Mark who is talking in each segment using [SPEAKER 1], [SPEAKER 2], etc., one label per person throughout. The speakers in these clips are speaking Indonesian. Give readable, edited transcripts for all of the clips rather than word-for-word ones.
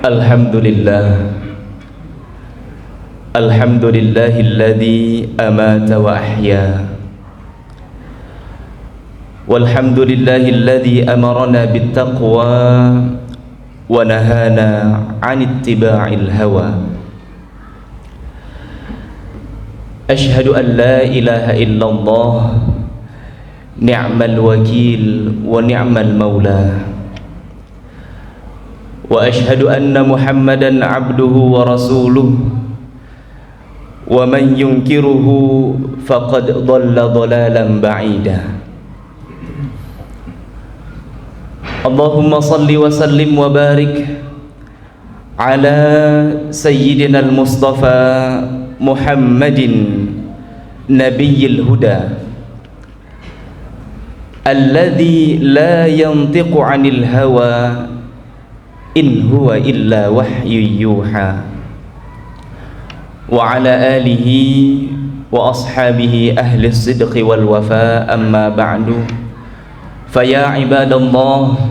[SPEAKER 1] Alhamdulillah, alhamdulillahilladzi amata wa ahya, walhamdulillahilladzi amarana bittaqwa wa nahana 'an ittiba'il hawa. Ashhadu an la ilaha illallah, ni'mal wakil wa ni'mal maula. Wa ashhadu anna Muhammadan abduhu wa rasuluh, wa man yunkiruhu faqad dhalla dhalalan ba'ida. Allahumma salli wa sallim wa barik ala sayyidina al-Mustafa Muhammadin nabiyyil huda alladhi la yantiqu 'anil hawa in huwa illa wahyu yuha, wa ala alihi wa ashabihi ahli sidqi wal wafa. Amma ba'du, faya ibadallah,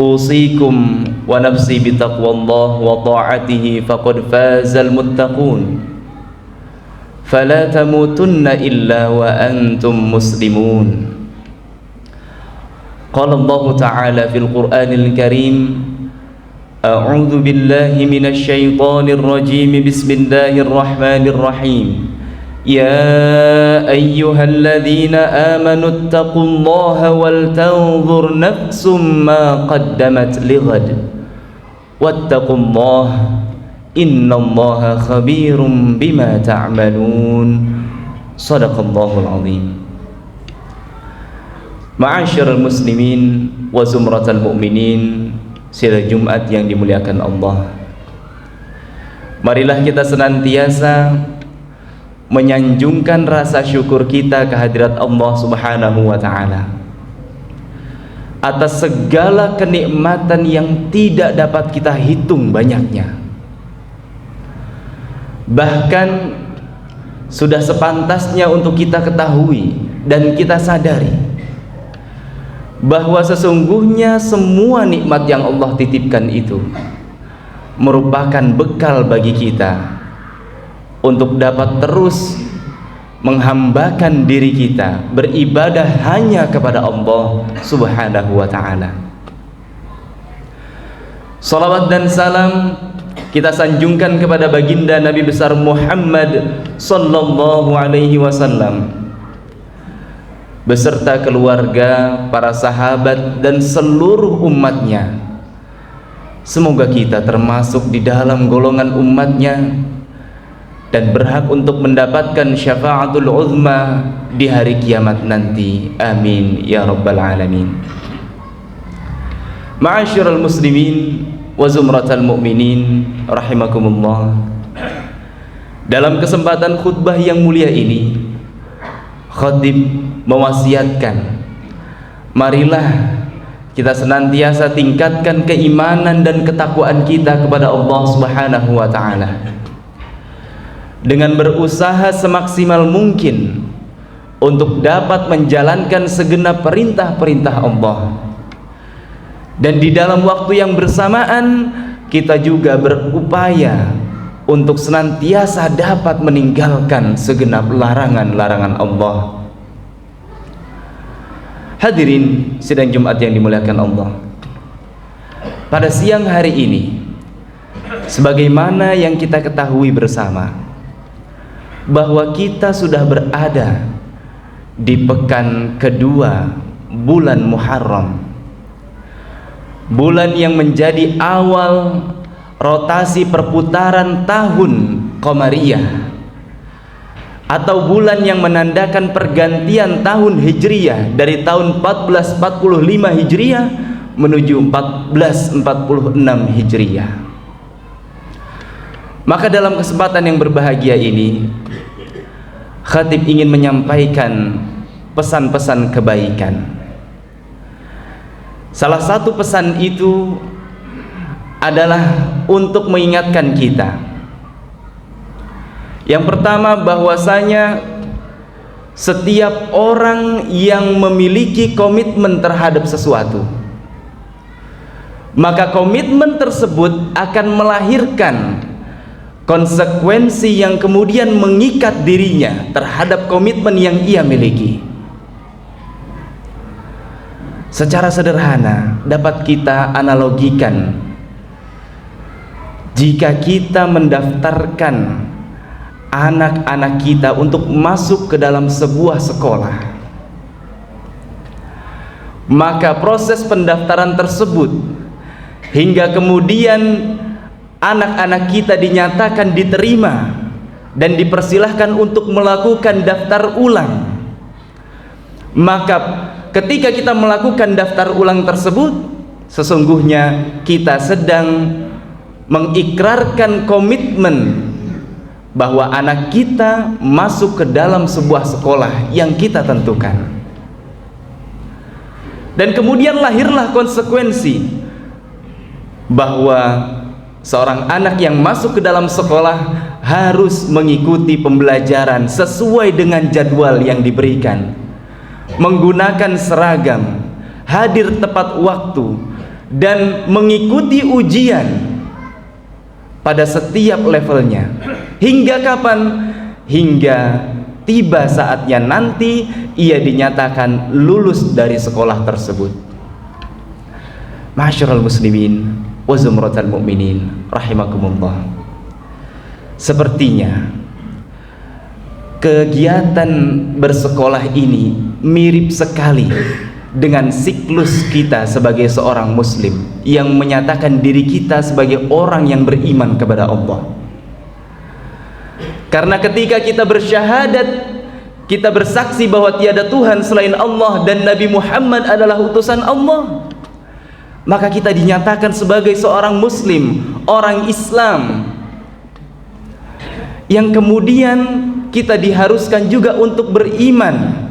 [SPEAKER 1] usikum wa nafsi bitaqwallah wa ta'atihi faqad fazal muttaqun. Fala tamutunna illa wa antum muslimun. Qala Allah Ta'ala fil Qur'anil Karim, a'udzu billahi minasy syaithanir rajim, bismillahirrahmanirrahim. Ya ayyuhalladzina amanu taqullaha wal tanzur nafsum ma qaddamat lighad wattaqullaha innallaha khabirum bima ta'malun. Shadaqallahul azim. Ma'asyiral muslimin wa zumratal mu'minin, sidang Jumat yang dimuliakan Allah, marilah kita senantiasa menyanjungkan rasa syukur kita kehadirat Allah Subhanahu wa ta'ala atas segala kenikmatan yang tidak dapat kita hitung banyaknya. Bahkan sudah sepantasnya untuk kita ketahui dan kita sadari bahwa sesungguhnya semua nikmat yang Allah titipkan itu merupakan bekal bagi kita untuk dapat terus menghambakan diri kita beribadah hanya kepada Allah Subhanahu wa ta'ala. Salawat dan salam kita sanjungkan kepada baginda Nabi besar Muhammad sallallahu alaihi wasallam beserta keluarga, para sahabat dan seluruh umatnya. Semoga kita termasuk di dalam golongan umatnya dan berhak untuk mendapatkan syafaatul uzma di hari kiamat nanti. Amin ya rabbal alamin. Ma'asyiral muslimin wa zumratal mu'minin rahimakumullah. Dalam kesempatan khutbah yang mulia ini, khatib mewasiatkan, marilah kita senantiasa tingkatkan keimanan dan ketakwaan kita kepada Allah Subhanahu wa ta'ala dengan berusaha semaksimal mungkin untuk dapat menjalankan segenap perintah-perintah Allah, dan di dalam waktu yang bersamaan kita juga berupaya untuk senantiasa dapat meninggalkan segenap larangan-larangan Allah. Hadirin sidang Jumat yang dimuliakan Allah, pada siang hari ini, sebagaimana yang kita ketahui bersama bahwa kita sudah berada di pekan kedua bulan Muharram, bulan yang menjadi awal rotasi perputaran tahun Qamariyah, atau bulan yang menandakan pergantian tahun Hijriyah dari tahun 1445 Hijriyah menuju 1446 Hijriyah. Maka dalam kesempatan yang berbahagia ini, khatib ingin menyampaikan pesan-pesan kebaikan. Salah satu pesan itu adalah untuk mengingatkan kita, yang pertama, bahwasanya setiap orang yang memiliki komitmen terhadap sesuatu, maka komitmen tersebut akan melahirkan konsekuensi yang kemudian mengikat dirinya terhadap komitmen yang ia miliki. Secara sederhana dapat kita analogikan, jika kita mendaftarkan anak-anak kita untuk masuk ke dalam sebuah sekolah, maka proses pendaftaran tersebut hingga kemudian anak-anak kita dinyatakan diterima dan dipersilahkan untuk melakukan daftar ulang, maka ketika kita melakukan daftar ulang tersebut, sesungguhnya kita sedang mengikrarkan komitmen bahwa anak kita masuk ke dalam sebuah sekolah yang kita tentukan. Dan kemudian lahirlah konsekuensi bahwa seorang anak yang masuk ke dalam sekolah harus mengikuti pembelajaran sesuai dengan jadwal yang diberikan, menggunakan seragam, hadir tepat waktu, dan mengikuti ujian pada setiap levelnya. Hingga kapan? Hingga tiba saatnya nanti ia dinyatakan lulus dari sekolah tersebut. Ma'asyiral muslimin wa zumratal mu'minin rahimakumullah. Sepertinya kegiatan bersekolah ini mirip sekali dengan siklus kita sebagai seorang muslim yang menyatakan diri kita sebagai orang yang beriman kepada Allah. Karena ketika kita bersyahadat, kita bersaksi bahwa tiada Tuhan selain Allah dan Nabi Muhammad adalah utusan Allah, maka kita dinyatakan sebagai seorang muslim, orang Islam, yang kemudian kita diharuskan juga untuk beriman.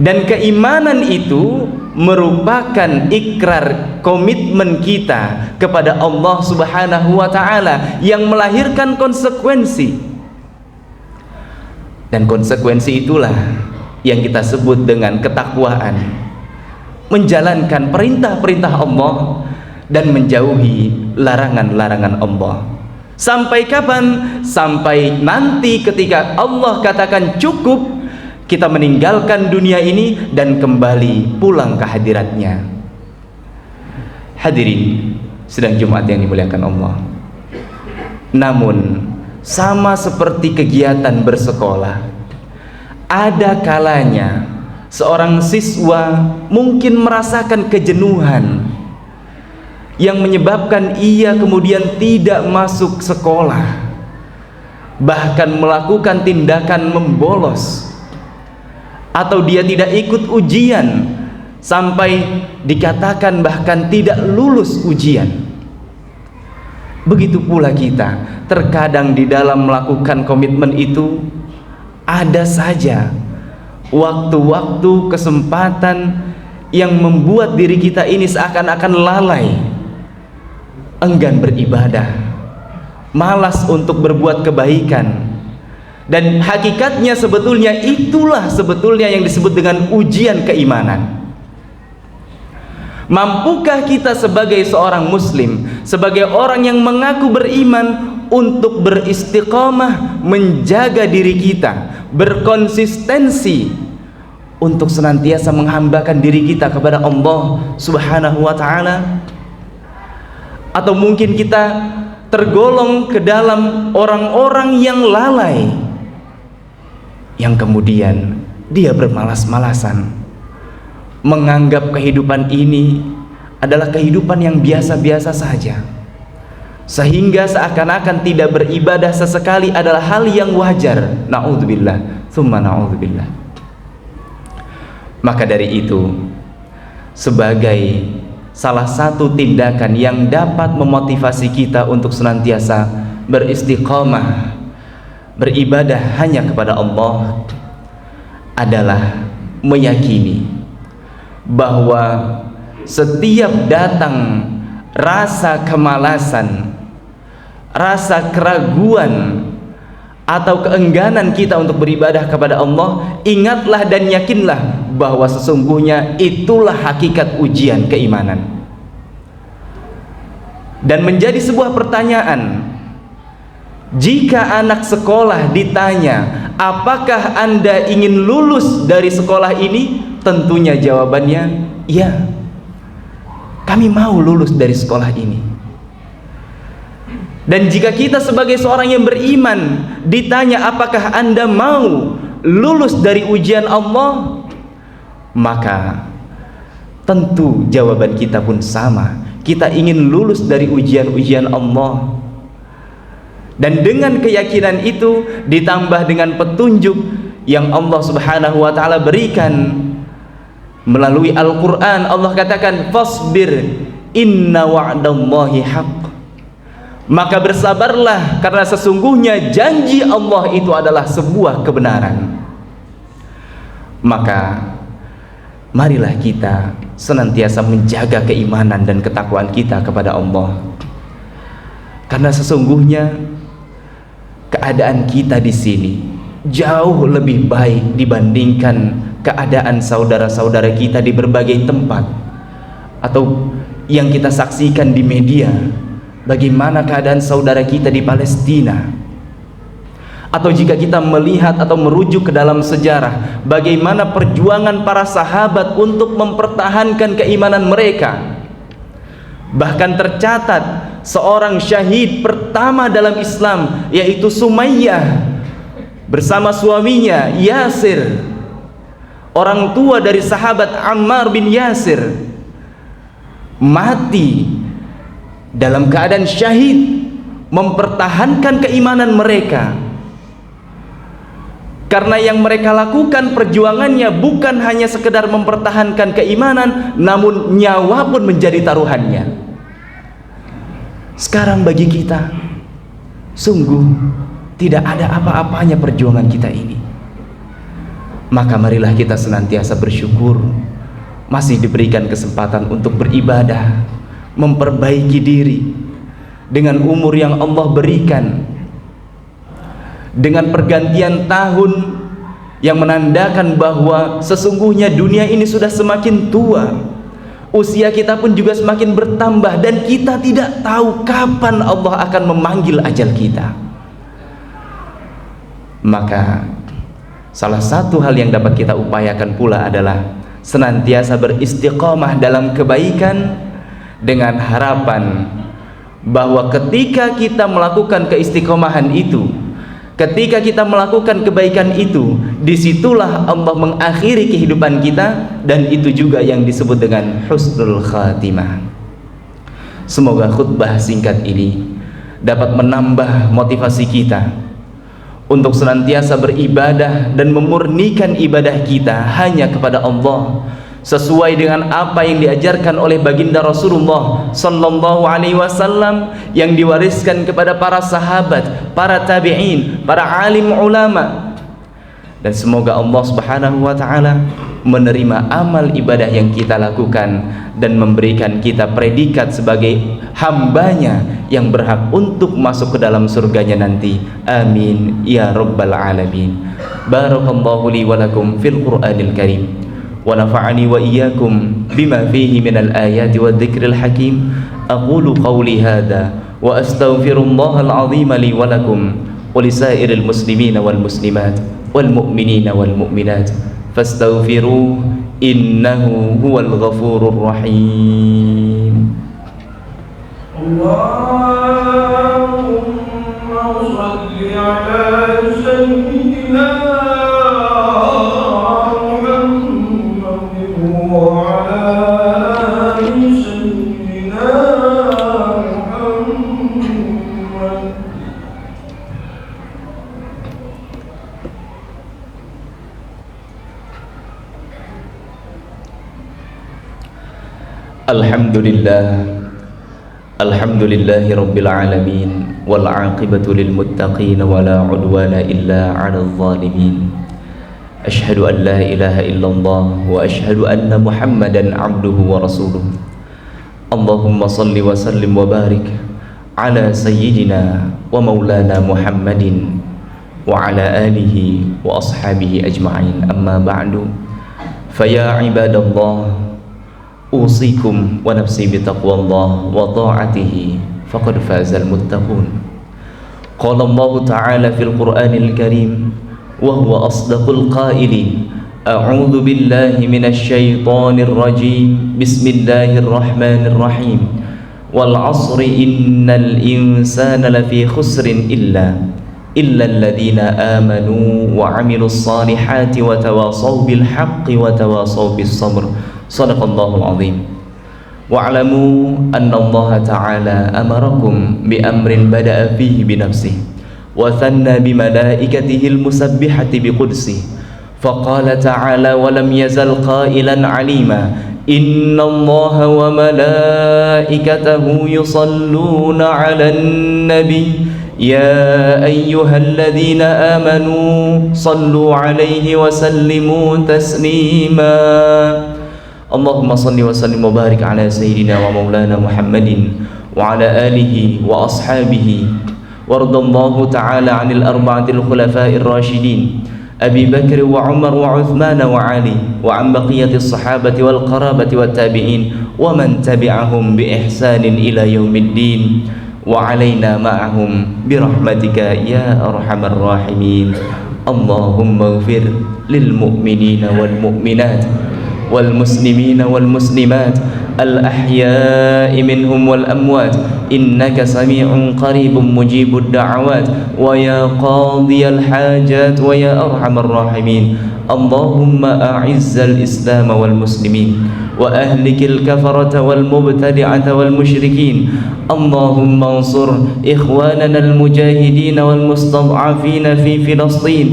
[SPEAKER 1] Dan keimanan itu merupakan ikrar komitmen kita kepada Allah Subhanahu wa ta'ala yang melahirkan konsekuensi. Dan konsekuensi itulah yang kita sebut dengan ketakwaan, menjalankan perintah-perintah Allah dan menjauhi larangan-larangan Allah. Sampai kapan? Sampai nanti ketika Allah katakan cukup, kita meninggalkan dunia ini dan kembali pulang ke hadiratnya. Hadirin sidang Jumat yang dimuliakan Allah, namun sama seperti kegiatan bersekolah, ada kalanya seorang siswa mungkin merasakan kejenuhan yang menyebabkan ia kemudian tidak masuk sekolah, bahkan melakukan tindakan membolos, atau dia tidak ikut ujian sampai dikatakan bahkan tidak lulus ujian. Begitu pula kita, terkadang di dalam melakukan komitmen itu ada saja waktu-waktu, kesempatan yang membuat diri kita ini seakan-akan lalai, enggan beribadah, malas untuk berbuat kebaikan. Dan hakikatnya sebetulnya itulah sebetulnya yang disebut dengan ujian keimanan. Mampukah kita sebagai seorang muslim, sebagai orang yang mengaku beriman, untuk beristiqamah menjaga diri kita, berkonsistensi untuk senantiasa menghambakan diri kita kepada Allah Subhanahu wa ta'ala? Atau mungkin kita tergolong ke dalam orang-orang yang lalai, yang kemudian dia bermalas-malasan, menganggap kehidupan ini adalah kehidupan yang biasa-biasa saja, sehingga seakan-akan tidak beribadah sesekali adalah hal yang wajar. Na'udzubillah, tsumma na'udzubillah. Maka dari itu, sebagai salah satu tindakan yang dapat memotivasi kita untuk senantiasa beristiqamah, beribadah hanya kepada Allah, adalah meyakini bahwa setiap datang rasa kemalasan, rasa keraguan atau keengganan kita untuk beribadah kepada Allah, ingatlah dan yakinlah bahwa sesungguhnya itulah hakikat ujian keimanan. Dan menjadi sebuah pertanyaan, jika anak sekolah ditanya, apakah Anda ingin lulus dari sekolah ini? Tentunya jawabannya, ya, kami mau lulus dari sekolah ini. Dan jika kita sebagai seorang yang beriman ditanya, apakah Anda mau lulus dari ujian Allah? Maka tentu jawaban kita pun sama. Kita ingin lulus dari ujian-ujian Allah. Dan dengan keyakinan itu ditambah dengan petunjuk yang Allah Subhanahu wa taala berikan melalui Al-Qur'an. Allah katakan, fasbir inna wa'dallahi haqq. Maka bersabarlah, karena sesungguhnya janji Allah itu adalah sebuah kebenaran. Maka marilah kita senantiasa menjaga keimanan dan ketakwaan kita kepada Allah, karena sesungguhnya keadaan kita di sini jauh lebih baik dibandingkan keadaan saudara-saudara kita di berbagai tempat, atau yang kita saksikan di media, bagaimana keadaan saudara kita di Palestina. Atau jika kita melihat atau merujuk ke dalam sejarah, bagaimana perjuangan para sahabat untuk mempertahankan keimanan mereka. Bahkan tercatat seorang syahid pertama dalam Islam, yaitu Sumayyah bersama suaminya Yasir, orang tua dari sahabat Ammar bin Yasir, mati dalam keadaan syahid mempertahankan keimanan mereka. Karena yang mereka lakukan perjuangannya bukan hanya sekedar mempertahankan keimanan, namun nyawa pun menjadi taruhannya. Sekarang bagi kita, sungguh tidak ada apa-apanya perjuangan kita ini. Maka marilah kita senantiasa bersyukur masih diberikan kesempatan untuk beribadah, memperbaiki diri dengan umur yang Allah berikan, dengan pergantian tahun yang menandakan bahwa sesungguhnya dunia ini sudah semakin tua, usia kita pun juga semakin bertambah, dan kita tidak tahu kapan Allah akan memanggil ajal kita. Maka salah satu hal yang dapat kita upayakan pula adalah senantiasa beristiqamah dalam kebaikan, dengan harapan bahwa ketika kita melakukan keistiqomahan itu, ketika kita melakukan kebaikan itu, disitulah Allah mengakhiri kehidupan kita, dan itu juga yang disebut dengan husnul khatimah. Semoga khutbah singkat ini dapat menambah motivasi kita untuk senantiasa beribadah dan memurnikan ibadah kita hanya kepada Allah, sesuai dengan apa yang diajarkan oleh baginda Rasulullah sallallahu alaihi wasallam, yang diwariskan kepada para sahabat, para tabi'in, para alim ulama. Dan semoga Allah Subhanahu wa taala menerima amal ibadah yang kita lakukan dan memberikan kita predikat sebagai hambanya yang berhak untuk masuk ke dalam surganya nanti. Amin ya rabbal alamin. Barakallahu li wa lakum fil Qur'anil Karim, wa nafa'ani wa iyyakum bima fihi minal ayati wadh-dhikril hakim. Aqulu qawli hadha wa astaghfirullahal azim li wa lakum wa lisairil muslimina wal muslimat wal mu'minina wal mu'minat fastaghfiruhu innahu huwal ghafurur rahim. Allahumma shalli ala sayyidina Alhamdulillahi rabbil alamin, wal aqibatu lil muttaqin, wa la udwana illa 'alal zalimin. Asyhadu an la ilaha illallah wa asyhadu anna Muhammadan 'abduhu wa rasuluh. Allahumma salli wa sallim wa barik ala sayyidina wa maulana Muhammadin wa ala alihi wa ashabihi ajma'in. Amma ba'du, فيا عباد الله أوصيكم ونفسي بتقوى الله وطاعته فقد فاز المتقون. قال الله تعالى في القرآن الكريم وهو أصدق القائلين: أعوذ بالله من الشيطان الرجيم بسم الله الرحمن الرحيم والعصر إن الإنسان لفي خسر إلا الذين آمنوا وعملوا الصالحات وتواصوا بالحق وتواصوا بالصبر. صدق الله العظيم. واعلموا أن الله تعالى أمركم بأمر بدأ فيه بنفسه وثنى بملائكته المسبحة بقدسه، فقال تعالى ولم يزل قائلا عليما: إن الله وملائكته يصلون على النبي يا أيها الذين آمنوا صلوا عليه وسلموا تسليما. اللهم صل وسلم وبارك على سيدنا ومولانا محمد وعلى آله وأصحابه، وارض الله تعالى عن الأربعة الخلفاء الراشدين أبي بكر وعمر وعثمان وعلي، وعن بقية الصحابة والقرابة والتابعين ومن تبعهم بإحسان إلى يوم الدين، وعلينا معهم برحمتك يا أرحم الراحمين. اللهم اغفر للمؤمنين والمؤمنات والمسلمين والمسلمات الأحياء منهم والأموات، إنك سميع قريب مجيب الدعوات ويا قاضي الحاجات ويا أرحم الراحمين. اللهم أعز الإسلام والمسلمين وأهلك الكفرة والمبتدعة والمشركين. اللهم انصر إخواننا المجاهدين والمستضعفين في فلسطين.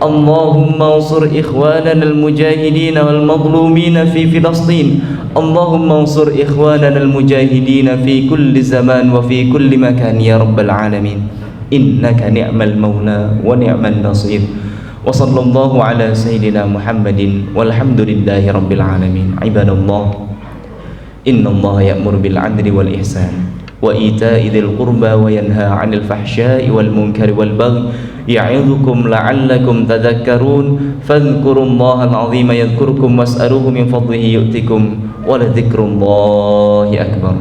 [SPEAKER 1] اللهم انصر إخواننا المجاهدين والمظلومين في فلسطين. اللهم انصر إخواننا المجاهدين في كل زمان وفي كل مكان يا رب العالمين، إنك نعم المولى ونعم النصير. وصلى الله على سيدنا محمد والحمد لله رب العالمين. عباد الله، إن الله يأمر بالعدل والإحسان وإيتاء ذي القربى وينهى عن الفحشاء والمنكر والبغي يعظكم لعلكم تذكرون. فاذكروا الله العظيم يذكركم واسألوه من فضله يؤتكم ولذكر الله أكبر.